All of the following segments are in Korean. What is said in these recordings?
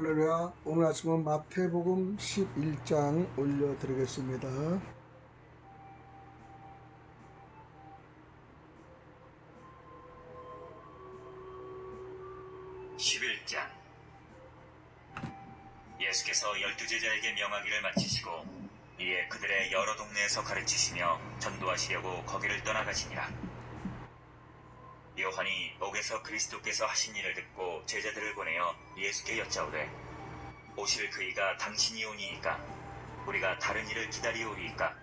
할렐루야. 오늘 아침은 마태복음 11장 올려드리겠습니다. 11장. 예수께서 12제자에게 명하기를 마치시고 이에 그들의 여러 동네에서 가르치시며 전도하시려고 거기를 떠나가시니라. 요한이 옥에서 그리스도께서 하신 일을 듣고 제자들을 보내어 예수께 여짜오되 오실 그이가 당신이 오니이까 우리가 다른 일을 기다리오리이까.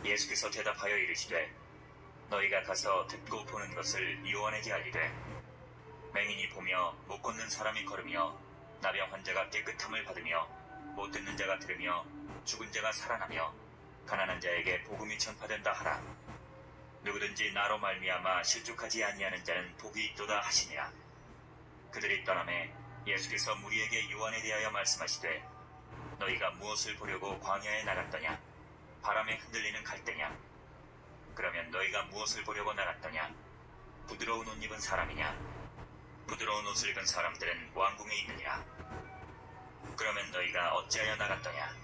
예수께서 대답하여 이르시되 너희가 가서 듣고 보는 것을 요한에게 알리되 맹인이 보며 못 걷는 사람이 걸으며 나병 환자가 깨끗함을 받으며 못 듣는 자가 들으며 죽은 자가 살아나며 가난한 자에게 복음이 전파된다 하라. 누구든지 나로 말미암아 실족하지 아니하는 자는 복이 있도다 하시니라. 그들이 떠나매 예수께서 무리에게 요한에 대하여 말씀하시되 너희가 무엇을 보려고 광야에 나갔더냐? 바람에 흔들리는 갈대냐? 그러면 너희가 무엇을 보려고 나갔더냐? 부드러운 옷 입은 사람이냐? 부드러운 옷을 입은 사람들은 왕궁에 있느니라. 그러면 너희가 어찌하여 나갔더냐?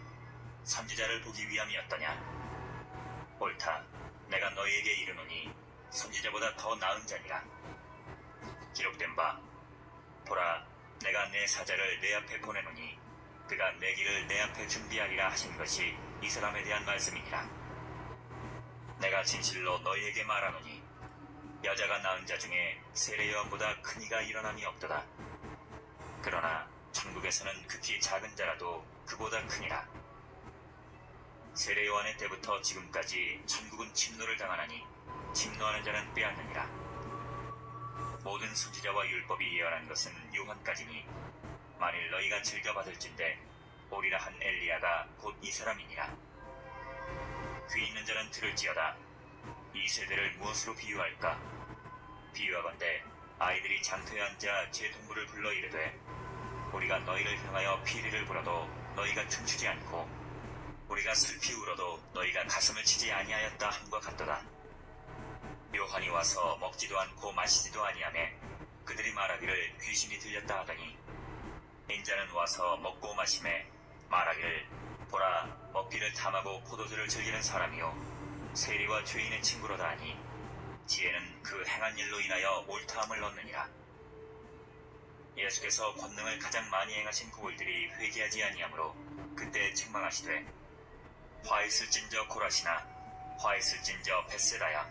선지자를 보기 위함이었더냐? 옳다. 내가 너희에게 이르노니 선지자보다 더 나은 자니라. 기록된 바 보라, 내가 내 사자를 내 앞에 보내노니 그가 내 길을 내 앞에 준비하리라 하신 것이 이 사람에 대한 말씀이니라. 내가 진실로 너희에게 말하노니 여자가 낳은 자 중에 세례 요한보다 큰 이가 일어남이 없도다. 그러나 천국에서는 극히 작은 자라도 그보다 크니라. 세례 요한의 때부터 지금까지 천국은 침노를 당하나니 침노하는 자는 빼앗느니라. 모든 선지자와 율법이 예언한 것은 요한까지니 만일 너희가 즐겨받을진대 오리라 한 엘리야가 곧 이 사람이니라. 귀 있는 자는 들을지어다. 이 세대를 무엇으로 비유할까? 비유하건대 아이들이 장터에 앉아 제 동물을 불러 이르되 우리가 너희를 향하여 피리를 불어도 너희가 춤추지 않고 우리가 슬피 울어도 너희가 가슴을 치지 아니하였다 함과 같도다. 요한이 와서 먹지도 않고 마시지도 아니하매 그들이 말하기를 귀신이 들렸다 하더니 인자는 와서 먹고 마시매 말하기를 보라, 먹기를 탐하고 포도주를 즐기는 사람이요 세리와 죄인의 친구로다 하니 지혜는 그 행한 일로 인하여 옳다함을 얻느니라. 예수께서 권능을 가장 많이 행하신 고을들이 회개하지 아니하므로 그때 책망하시되 화 있을진저 고라시나 화 있을진저 벳세다야.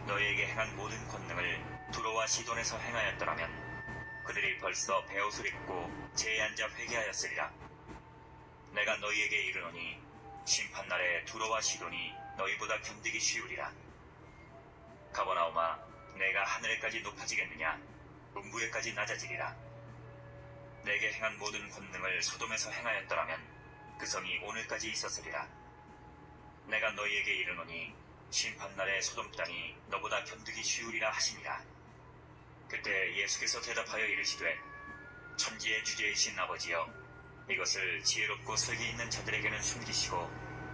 너희에게 행한 모든 권능을 두로와 시돈에서 행하였더라면 그들이 벌써 베옷을 입고 제에 앉아 회개하였으리라. 내가 너희에게 이르노니 심판날에 두로와 시돈이 너희보다 견디기 쉬우리라. 가버나움아, 내가 하늘에까지 높아지겠느냐? 음부에까지 낮아지리라. 내게 행한 모든 권능을 소돔에서 행하였더라면 그 성이 오늘까지 있었으리라. 내가 너희에게 이르노니 심판날에 소돔 땅이 너보다 견디기 쉬우리라 하시니라. 그때 예수께서 대답하여 이르시되 천지의 주제이신 아버지여, 이것을 지혜롭고 설기 있는 자들에게는 숨기시고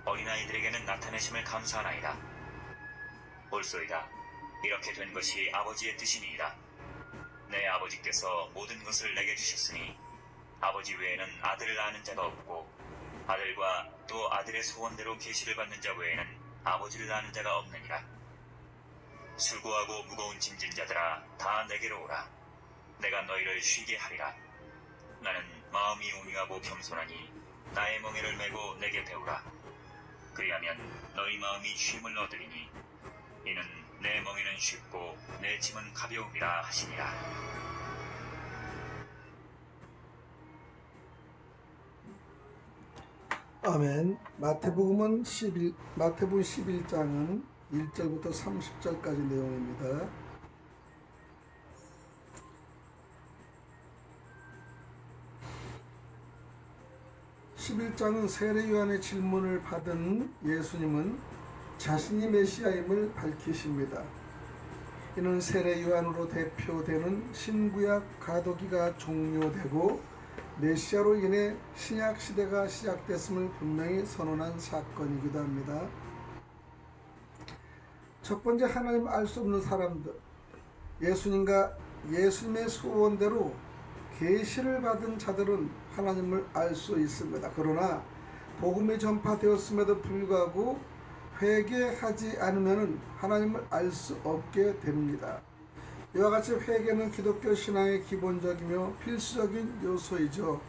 어린아이들에게는 나타내심을 감사하나이다. 옳소이다. 이렇게 된 것이 아버지의 뜻이니이다. 내 아버지께서 모든 것을 내게 주셨으니 아버지 외에는 아들을 아는 자가 없고 아들과 또 아들의 소원대로 계시를 받는 자 외에는 아버지를 아는 자가 없느니라. 수고하고 무거운 짐진 자들아, 다 내게로 오라. 내가 너희를 쉬게 하리라. 나는 마음이 온유하고 겸손하니 나의 멍에를 메고 내게 배우라. 그리하면 너희 마음이 쉼을 얻으리니 이는 내 멍에는 쉽고 내 짐은 가벼움이라 하시니라. 아멘. 마태복음 11장은 1절부터 30절까지 내용입니다. (11장은) 세례 요한의 질문을 받은 예수님은 자신이 메시아임을 밝히십니다. 이는 세례 요한으로 대표되는 신구약 가도기가 종료되고 메시아로 인해 신약 시대가 시작됐음을 분명히 선언한 사건이기도 합니다. 첫 번째, 하나님 알 수 없는 사람들, 예수님과 예수님의 소원대로 계시를 받은 자들은 하나님을 알 수 있습니다. 그러나 복음이 전파되었음에도 불구하고 회개하지 않으면 하나님을 알 수 없게 됩니다. 이와 같이 회개는 기독교 신앙의 기본적이며 필수적인 요소이죠.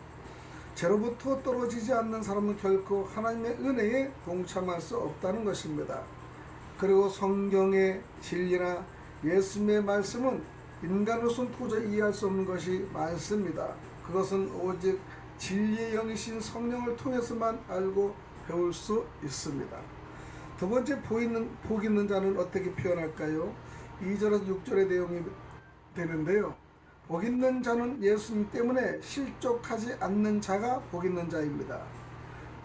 죄로부터 떨어지지 않는 사람은 결코 하나님의 은혜에 동참할 수 없다는 것입니다. 그리고 성경의 진리나 예수님의 말씀은 인간으로서는 도저히 이해할 수 없는 것이 많습니다. 그것은 오직 진리의 영이신 성령을 통해서만 알고 배울 수 있습니다. 두 번째, 복 있는 자는 어떻게 표현할까요? 2절에서 6절의 내용이 되는데요. 복 있는 자는 예수님 때문에 실족하지 않는 자가 복 있는 자입니다.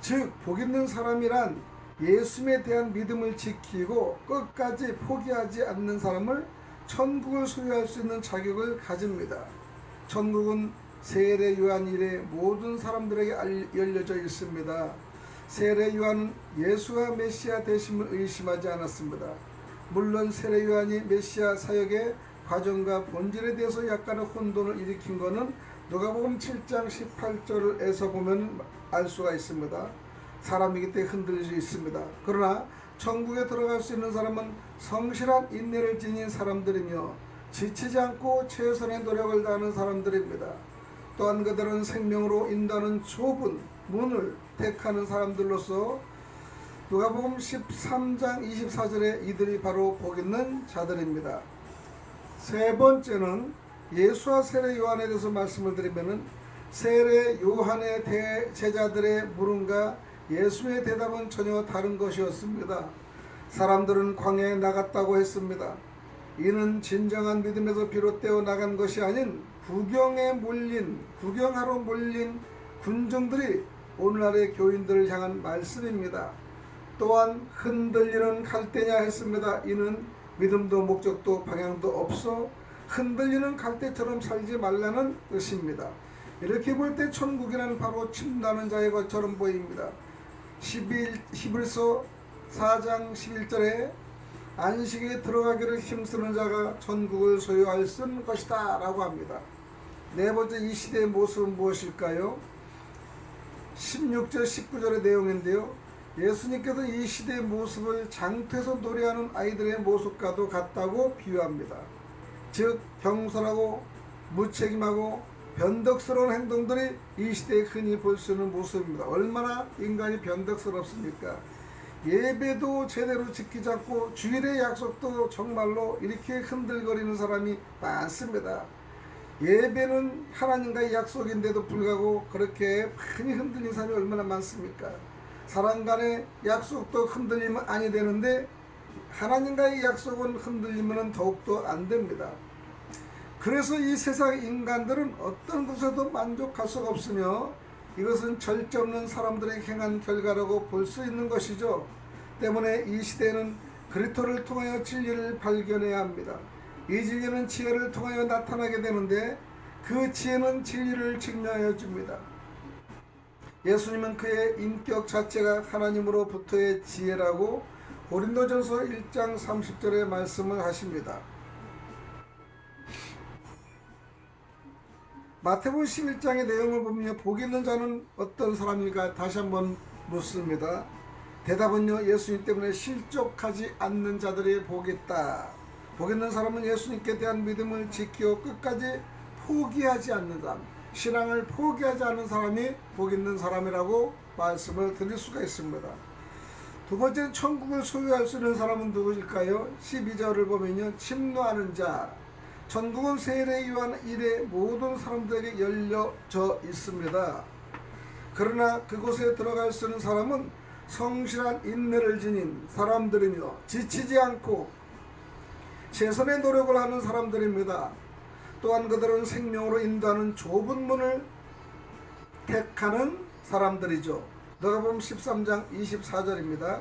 즉, 복 있는 사람이란 예수님에 대한 믿음을 지키고 끝까지 포기하지 않는 사람을 천국을 소유할 수 있는 자격을 가집니다. 천국은 세례 요한 이래 모든 사람들에게 열려져 있습니다. 세례 요한은 예수가 메시아 되심을 의심하지 않았습니다. 물론 세례 요한이 메시아 사역의 과정과 본질에 대해서 약간의 혼돈을 일으킨 것은 누가복음 7장 18절에서 보면 알 수가 있습니다. 사람이기 때문에 흔들릴 수 있습니다. 그러나 천국에 들어갈 수 있는 사람은 성실한 인내를 지닌 사람들이며 지치지 않고 최선의 노력을 다하는 사람들입니다. 또한 그들은 생명으로 인도하는 좁은 문을 택하는 사람들로서 누가복음 13장 24절에 이들이 바로 복 있는 자들입니다. 세 번째는 예수와 세례 요한에 대해서 말씀을 드리면은 세례 요한의 제자들의 물음과 예수의 대답은 전혀 다른 것이었습니다. 사람들은 광야에 나갔다고 했습니다. 이는 진정한 믿음에서 비롯되어 나간 것이 아닌 구경하러 몰린 군중들이 오늘날의 교인들을 향한 말씀입니다. 또한 흔들리는 갈대냐 했습니다. 이는 믿음도 목적도 방향도 없어 흔들리는 갈대처럼 살지 말라는 뜻입니다. 이렇게 볼 때 천국이란 바로 침나는 자의 것처럼 보입니다. 히브리서 4장 11절에 안식에 들어가기를 힘쓰는 자가 천국을 소유할 수 있는 것이다 라고 합니다. 네 번째, 이 시대의 모습은 무엇일까요? 16절 19절의 내용인데요. 예수님께서 이 시대의 모습을 장터에서 노래하는 아이들의 모습과도 같다고 비유합니다. 즉, 경솔하고 무책임하고 변덕스러운 행동들이 이 시대에 흔히 볼 수 있는 모습입니다. 얼마나 인간이 변덕스럽습니까? 예배도 제대로 지키지 않고 주일의 약속도 정말로 이렇게 흔들거리는 사람이 많습니다. 예배는 하나님과의 약속인데도 불구하고 그렇게 많이 흔들리는 사람이 얼마나 많습니까? 사람 간의 약속도 흔들리면 아니 되는데 하나님과의 약속은 흔들리면 더욱더 안 됩니다. 그래서 이 세상 인간들은 어떤 것에도 만족할 수가 없으며 이것은 절제 없는 사람들의 행한 결과라고 볼 수 있는 것이죠. 때문에 이 시대는 그리스도를 통하여 진리를 발견해야 합니다. 이 진리는 지혜를 통하여 나타나게 되는데 그 지혜는 진리를 증명하여 줍니다. 예수님은 그의 인격 자체가 하나님으로부터의 지혜라고 고린도전서 1장 30절에 말씀을 하십니다. 마태복음 11장의 내용을 보면 복 있는 자는 어떤 사람일까 다시 한번 묻습니다. 대답은요, 예수님 때문에 실족하지 않는 자들이 복이 있다. 복 있는 사람은 예수님께 대한 믿음을 지키고 끝까지 포기하지 않는 사람, 신앙을 포기하지 않는 사람이 복 있는 사람이라고 말씀을 드릴 수가 있습니다. 두 번째는 천국을 소유할 수 있는 사람은 누구일까요? 12절을 보면요, 침노하는 자. 천국은 세례 요한 이래 모든 사람들에게 열려져 있습니다. 그러나 그곳에 들어갈 수 있는 사람은 성실한 인내를 지닌 사람들이며 지치지 않고 최선의 노력을 하는 사람들입니다. 또한 그들은 생명으로 인도하는 좁은 문을 택하는 사람들이죠. 누가복음 13장 24절입니다.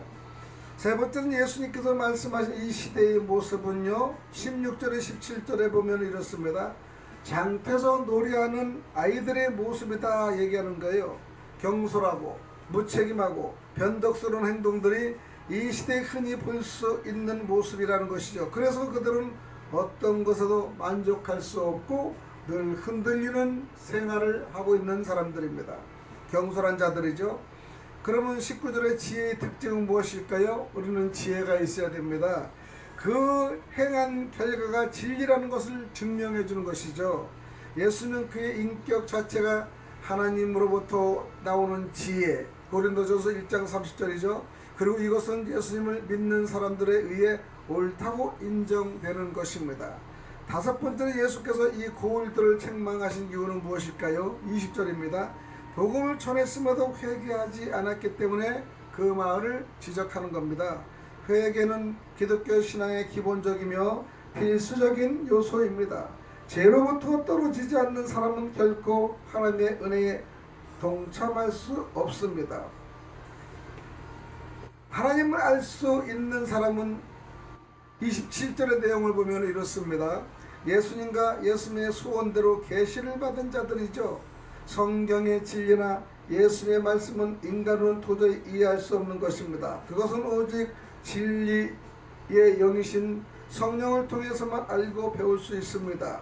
세 번째는 예수님께서 말씀하신 이 시대의 모습은요, 16절에 17절에 보면 이렇습니다. 장터에서 놀이하는 아이들의 모습이다 얘기하는 거예요. 경솔하고 무책임하고 변덕스러운 행동들이 이 시대에 흔히 볼 수 있는 모습이라는 것이죠. 그래서 그들은 어떤 것에도 만족할 수 없고 늘 흔들리는 생활을 하고 있는 사람들입니다. 경솔한 자들이죠. 그러면 19절의 지혜의 특징은 무엇일까요? 우리는 지혜가 있어야 됩니다. 그 행한 결과가 진리라는 것을 증명해 주는 것이죠. 예수는 그의 인격 자체가 하나님으로부터 나오는 지혜, 고린도전서 1장 30절이죠. 그리고 이것은 예수님을 믿는 사람들에 의해 옳다고 인정되는 것입니다. 다섯 번째로 예수께서 이 고울들을 책망하신 이유는 무엇일까요? 20절입니다. 복음을 전했음에도 회개하지 않았기 때문에 그 마을을 지적하는 겁니다. 회개는 기독교 신앙의 기본적이며 필수적인 요소입니다. 죄로부터 떨어지지 않는 사람은 결코 하나님의 은혜에 동참할 수 없습니다. 하나님을 알 수 있는 사람은 27절의 내용을 보면 이렇습니다. 예수님과 예수님의 소원대로 계시를 받은 자들이죠. 성경의 진리나 예수님의 말씀은 인간으로는 도저히 이해할 수 없는 것입니다. 그것은 오직 진리의 영이신 성령을 통해서만 알고 배울 수 있습니다.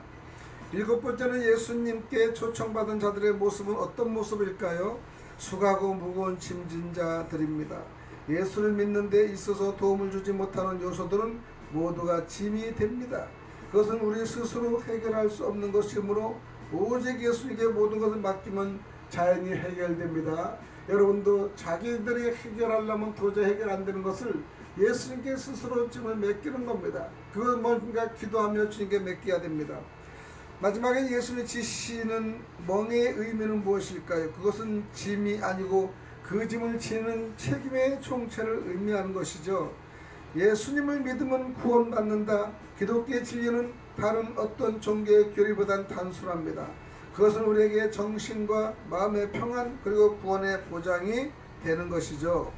일곱 번째는 예수님께 초청받은 자들의 모습은 어떤 모습일까요? 수고하고 무거운 짐진 자들입니다. 예수를 믿는 데 있어서 도움을 주지 못하는 요소들은 모두가 짐이 됩니다. 그것은 우리 스스로 해결할 수 없는 것이므로 오직 예수에게 모든 것을 맡기면 자연히 해결됩니다. 여러분도 자기들이 해결하려면 도저히 해결 안 되는 것을 예수님께 스스로 짐을 맡기는 겁니다. 그건 뭔가 기도하며 주님께 맡겨야 됩니다. 마지막에 예수님이 지시는 멍의 의미는 무엇일까요? 그것은 짐이 아니고 그 짐을 지는 책임의 총체를 의미하는 것이죠. 예수님을 믿으면 구원받는다. 기독교의 진리는 다른 어떤 종교의 교리보단 단순합니다. 그것은 우리에게 정신과 마음의 평안 그리고 구원의 보장이 되는 것이죠.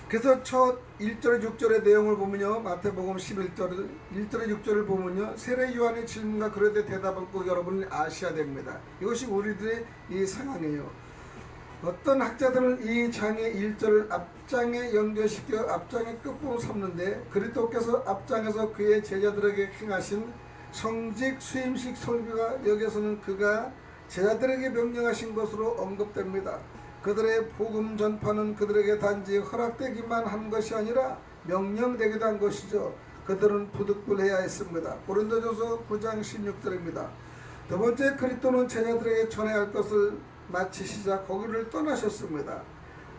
그래서 첫 1절에 6절의 내용을 보면요, 마태복음 11절 1절에 6절을 보면요, 세례 요한의 질문과 그릇의 대답을 꼭 여러분이 아셔야 됩니다. 이것이 우리들의 이 상황이에요. 어떤 학자들은 이 장의 1절을 앞장에 연결시켜 앞장의 끝부분 삼는데, 그리스도께서 앞장에서 그의 제자들에게 행하신 성직 수임식 설교가 여기서는 그가 제자들에게 명령하신 것으로 언급됩니다. 그들의 복음 전파는 그들에게 단지 허락되기만 한 것이 아니라 명령되기도 한 것이죠. 그들은 부득불해야 했습니다. 고린도전서 9장 16절입니다. 두 번째, 그리스도는 제자들에게 전해야 할 것을 마치시자 거기를 떠나셨습니다.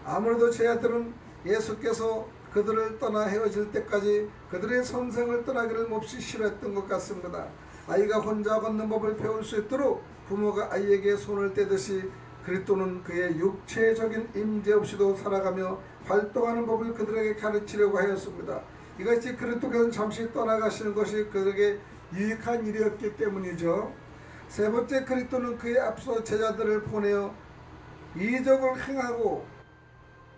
아무래도 제자들은 예수께서 그들을 떠나 헤어질 때까지 그들의 선생을 떠나기를 몹시 싫어했던 것 같습니다. 아이가 혼자 걷는 법을 배울 수 있도록 부모가 아이에게 손을 떼듯이 그리스도는 그의 육체적인 임재 없이도 살아가며 활동하는 법을 그들에게 가르치려고 하였습니다. 이것이 그리스도께서 잠시 떠나가시는 것이 그들에게 유익한 일이었기 때문이죠. 세 번째, 그리스도는 그의 앞서 제자들을 보내어 이적을 행하고,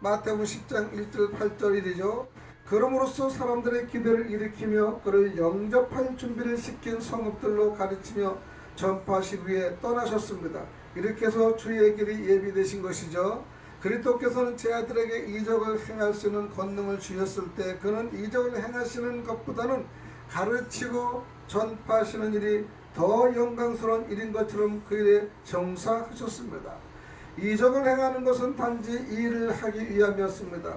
마태복음 10장 1절 8절이죠. 그럼으로써 사람들의 기대를 일으키며 그를 영접할 준비를 시킨 성읍들로 가르치며 전파하시기 위해 떠나셨습니다. 이렇게 해서 주의 길이 예비되신 것이죠. 그리스도께서는 제자들에게 이적을 행할 수 있는 권능을 주셨을 때 그는 이적을 행하시는 것보다는 가르치고 전파하시는 일이 더 영광스러운 일인 것처럼 그 일에 정사하셨습니다. 이적을 행하는 것은 단지 이 일을 하기 위함이었습니다.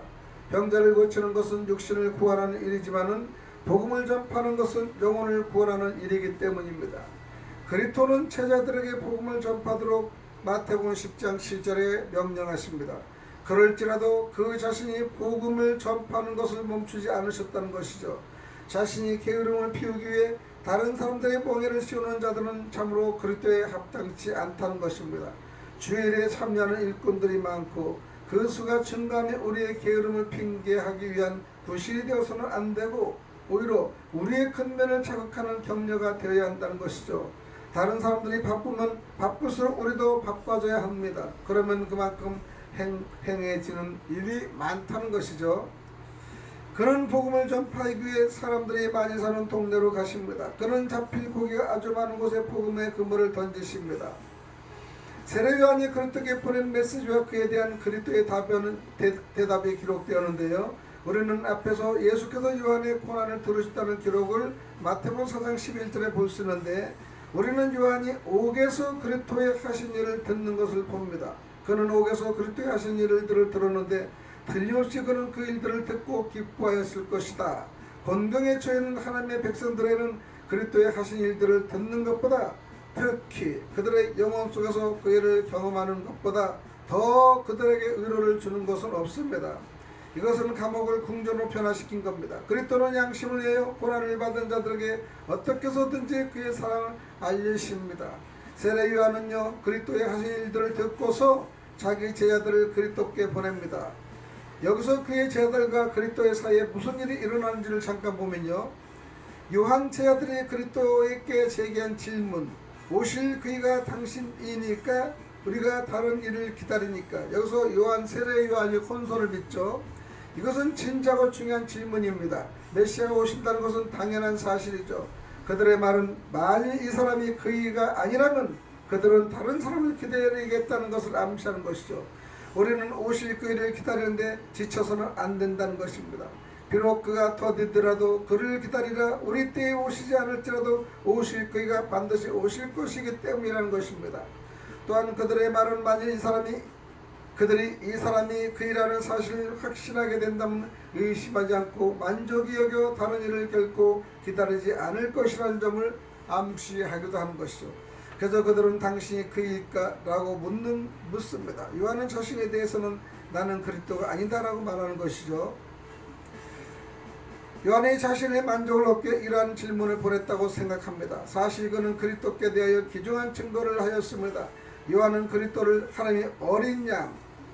병자를 고치는 것은 육신을 구원하는 일이지만은 복음을 전파하는 것은 영혼을 구원하는 일이기 때문입니다. 그리스도는 제자들에게 복음을 전파하도록 마태복음 10장 7절에 명령하십니다. 그럴지라도 그 자신이 복음을 전파하는 것을 멈추지 않으셨다는 것이죠. 자신이 게으름을 피우기 위해 다른 사람들의 멍에를 씌우는 자들은 참으로 그리스도에 합당치 않다는 것입니다. 주일에 참여하는 일꾼들이 많고 그 수가 증가하며 우리의 게으름을 핑계하기 위한 부실이 되어서는 안 되고 오히려 우리의 큰 면을 자극하는 격려가 되어야 한다는 것이죠. 다른 사람들이 바쁘면 바쁠수록 우리도 바빠져야 합니다. 그러면 그만큼 행해지는 일이 많다는 것이죠. 그는 복음을 전파하기 위해 사람들이 많이 사는 동네로 가십니다. 그는 잡힐 고기가 아주 많은 곳에 복음의 그물을 던지십니다. 세례 요한이 그리스도께 보낸 메시지와 그에 대한 그리스도의 대답이 기록되었는데요. 우리는 앞에서 예수께서 요한의 고난을 들으셨다는 기록을 마태복음 4장 11절에 볼 수 있는데, 우리는 요한이 옥에서 그리스도의 하신 일을 듣는 것을 봅니다. 그는 옥에서 그리스도의 하신 일들을 들었는데 틀림없이 그는 그 일들을 듣고 기뻐하였을 것이다. 곤경에 처해있는 하나님의 백성들에는 그리스도의 하신 일들을 듣는 것보다, 특히 그들의 영혼 속에서 그 일을 경험하는 것보다 더 그들에게 위로를 주는 것은 없습니다. 이것은 감옥을 궁전으로 변화시킨 겁니다. 그리스도는 양심을 위하여 고난을 받은 자들에게 어떻게 해서든지 그의 사랑을 알리십니다. 세례 요한은요, 그리스도의 하신 일들을 듣고서 자기 제자들을 그리스도께 보냅니다. 여기서 그의 제자들과 그리스도의 사이에 무슨 일이 일어나는지를 잠깐 보면요, 요한 제자들이 그리스도에게 제기한 질문, 오실 그이가 당신이니까 우리가 다른 일을 기다리니까, 여기서 요한, 세례 요한이 혼선을 빚죠. 이것은 진짜고 중요한 질문입니다. 메시아가 오신다는 것은 당연한 사실이죠. 그들의 말은 만일 이 사람이 그이가 아니라면 그들은 다른 사람을 기다리겠다는 것을 암시하는 것이죠. 우리는 오실 그이를 기다리는데 지쳐서는 안 된다는 것입니다. 비록 그가 더디더라도 그를 기다리라. 우리 때에 오시지 않을지라도 오실 그이가 반드시 오실 것이기 때문이라는 것입니다. 또한 그들의 말은 만일 그들이 이 사람이 그이라는 사실을 확신하게 된다면 의심하지 않고 만족이 여겨 다른 일을 결코 기다리지 않을 것이라는 점을 암시하기도 하는 것이죠. 그래서 그들은 당신이 그이일까? 라고 묻습니다. 요한은 자신에 대해서는 나는 그리스도가 아니다 라고 말하는 것이죠. 요한이 자신의 만족을 얻기 위해 이러한 질문을 보냈다고 생각합니다. 사실 그는 그리스도께 대하여 귀중한 증거를 하였습니다. 요한은 그리스도를 하나님의 어린 양,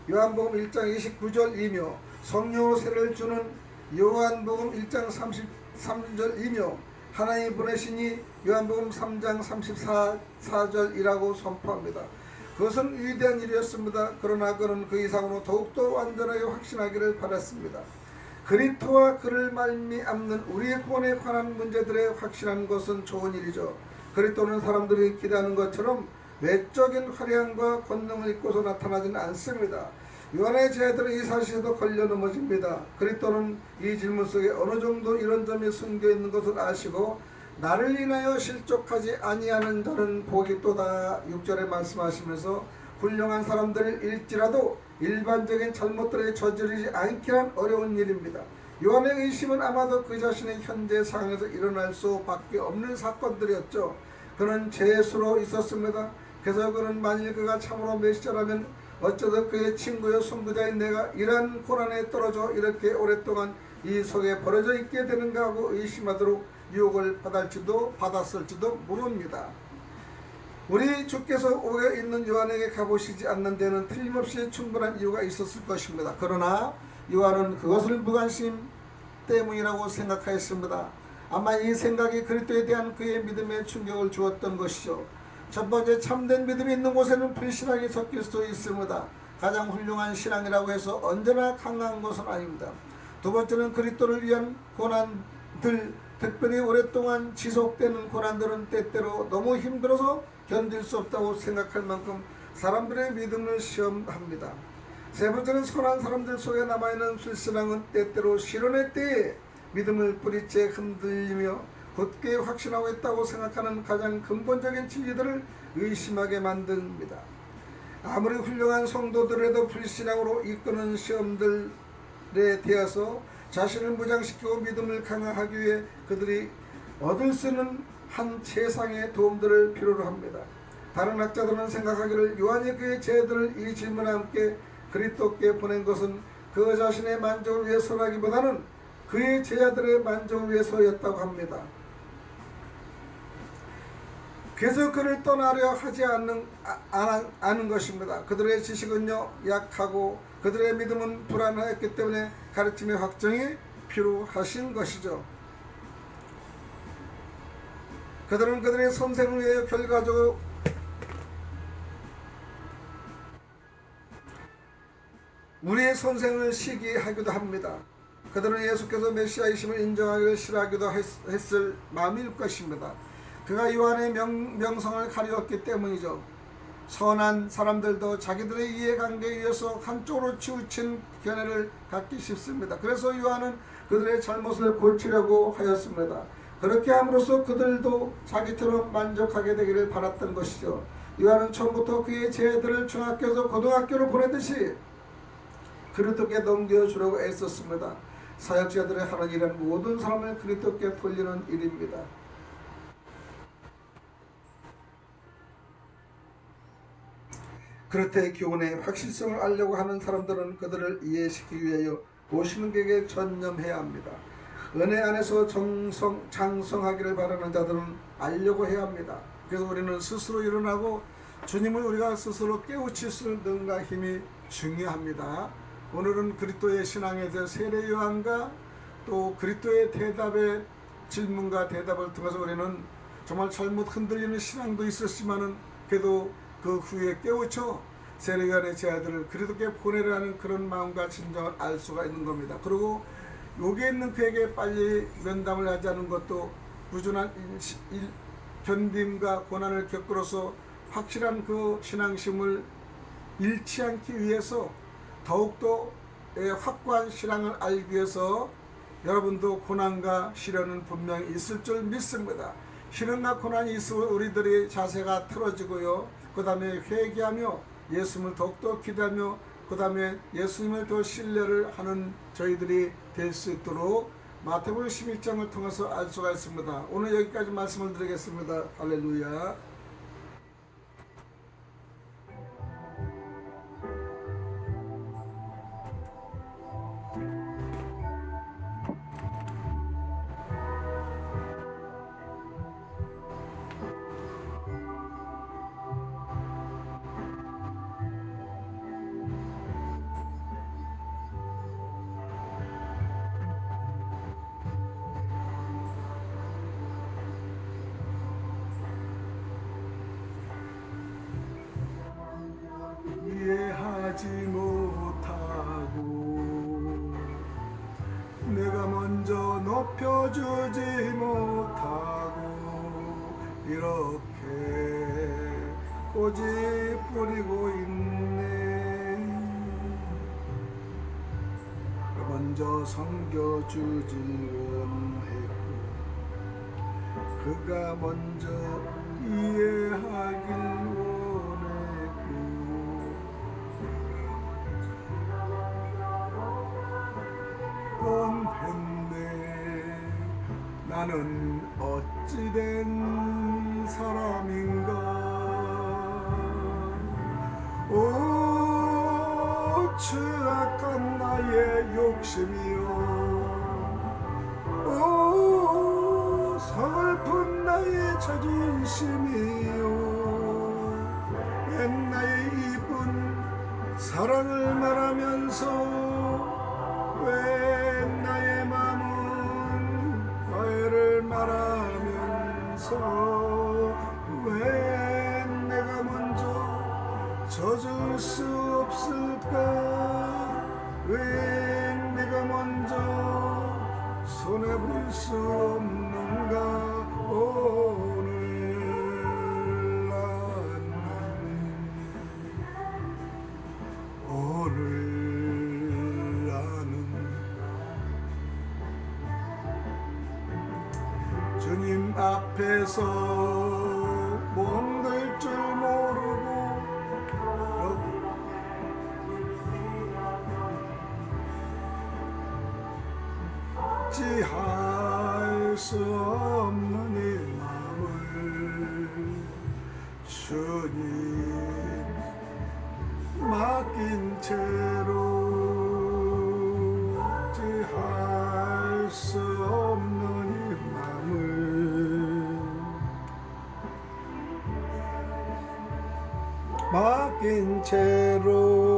요한복음 1장 29절이며 성령으로 세례를 주는 요한복음 1장 33절이며 하나님이 보내시니 요한복음 3장 34절이라고 선포합니다. 그것은 위대한 일이었습니다. 그러나 그는 그 이상으로 더욱더 완전하게 확신하기를 바랐습니다. 그리스도와 그를 말미암는 우리의 구원에 관한 문제들에 확신하는 것은 좋은 일이죠. 그리스도는 사람들이 기대하는 것처럼 외적인 화려함과 권능을 입고서 나타나지는 않습니다. 요한의 제자들은 이 사실에도 걸려 넘어집니다. 그리스도는 이 질문 속에 어느 정도 이런 점이 숨겨 있는 것을 아시고 나를 인하여 실족하지 아니하는 자는 복이 또다 6절에 말씀하시면서 훌륭한 사람들일지라도 일반적인 잘못들에 저지르지 않기란 어려운 일입니다. 요한의 의심은 아마도 그 자신의 현재 상황에서 일어날 수밖에 없는 사건들이었죠. 그는 죄수로 있었습니다. 그래서 그는 만일 그가 참으로 메시아라면 어쩌다 그의 친구여 선구자인 내가 이러한 고난에 떨어져 이렇게 오랫동안 이 속에 버려져 있게 되는가 하고 의심하도록 유혹을 받았을지도 모릅니다. 우리 주께서 오게 있는 요한에게 가보시지 않는 데는 틀림없이 충분한 이유가 있었을 것입니다. 그러나 요한은 그것을 무관심 때문이라고 생각하였습니다. 아마 이 생각이 그리스도에 대한 그의 믿음에 충격을 주었던 것이죠. 첫 번째, 참된 믿음이 있는 곳에는 불신앙이 섞일 수 있습니다. 가장 훌륭한 신앙이라고 해서 언제나 강한 것은 아닙니다. 두 번째는 그리스도를 위한 고난들, 특별히 오랫동안 지속되는 고난들은 때때로 너무 힘들어서 견딜 수 없다고 생각할 만큼 사람들의 믿음을 시험합니다. 세 번째는 선한 사람들 속에 남아있는 불신앙은 때때로 실현의 때에 믿음을 뿌리채 흔들리며 굳게 확신하고 있다고 생각하는 가장 근본적인 진리들을 의심하게 만듭니다. 아무리 훌륭한 성도들에도 불신앙으로 이끄는 시험들에 대해서 자신을 무장시키고 믿음을 강화하기 위해 그들이 얻을 수 있는 한 세상의 도움들을 필요로 합니다. 다른 학자들은 생각하기를 요한이 그의 제자들을 이 질문과 함께 그리스도께 보낸 것은 그 자신의 만족을 위해서라기보다는 그의 제자들의 만족을 위해서였다고 합니다. 그래서 그를 떠나려 하지 않은 것입니다. 그들의 지식은요 약하고 그들의 믿음은 불안하였기 때문에 가르침의 확정이 필요하신 것이죠. 그들은 그들의 선생을 위해 결과적으로 우리의 선생을 시기하기도 합니다. 그들은 예수께서 메시아이심을 인정하기를 싫어하기도 했을 마음일 것입니다. 그가 요한의 명성을 가리웠기 때문이죠. 선한 사람들도 자기들의 이해관계에 의해서 한쪽으로 치우친 견해를 갖기 쉽습니다. 그래서 요한은 그들의 잘못을 고치려고 하였습니다. 그렇게 함으로써 그들도 자기처럼 만족하게 되기를 바랐던 것이죠. 요한은 처음부터 그의 제자들을 중학교에서 고등학교로 보내듯이 그리스도께 넘겨주려고 애썼습니다. 사역자들의 하는 일은 모든 사람을 그리스도께 돌리는 일입니다. 그렇게 교훈의 확실성을 알려고 하는 사람들은 그들을 이해시키기 위하여 오시는 그에게 전념해야 합니다. 은혜 안에서 장성하기를 바라는 자들은 알려고 해야 합니다. 그래서 우리는 스스로 일어나고 주님을 우리가 스스로 깨우칠 수 있는 능과 힘이 중요합니다. 오늘은 그리스도의 신앙에 대해 세례 요한과 또 그리스도의 대답의 질문과 대답을 통해서 우리는 정말 잘못 흔들리는 신앙도 있었지만은 그래도 그 후에 깨우쳐 세례 요한의 제자들을 그리스도께 보내라는 그런 마음과 진정을 알 수가 있는 겁니다. 그리고 여기에 있는 그에게 빨리 면담을 하지 않은 것도 꾸준한 견딤과 고난을 겪으로써 확실한 그 신앙심을 잃지 않기 위해서 더욱더 확고한 신앙을 알기 위해서 여러분도 고난과 시련은 분명히 있을 줄 믿습니다. 시련과 고난이 있으면 우리들의 자세가 틀어지고요. 그 다음에 회개하며 예수님을 더욱더 기대하며 그 다음에 예수님을 더 신뢰를 하는 저희들이 될 수 있도록 마태복음 11장을 통해서 알 수가 있습니다. 오늘 여기까지 말씀을 드리겠습니다. 할렐루야. 이해하지 못하고 내가 먼저 높여주지 못하고 이렇게 꼬집부리고 있네. 먼저 섬겨주지 원했고 그가 먼저 이해하길 했네. 나는 어찌된 사람인가. 오 추악한 나의 욕심이요, 오 서글픈 나의 자존심이요, 옛나의 이쁜 사랑을 말하면서 왜 나의 마음은 너를 말하면서 왜 내가 먼저 젖을 수 없을까. 왜 내가 먼저 손해볼 수 없는가. 주님 앞에서 몸들 줄 모르고 어찌할 수 없는 이 마음을 주님 맡긴 채로 어찌할 수 없는 맡긴 채로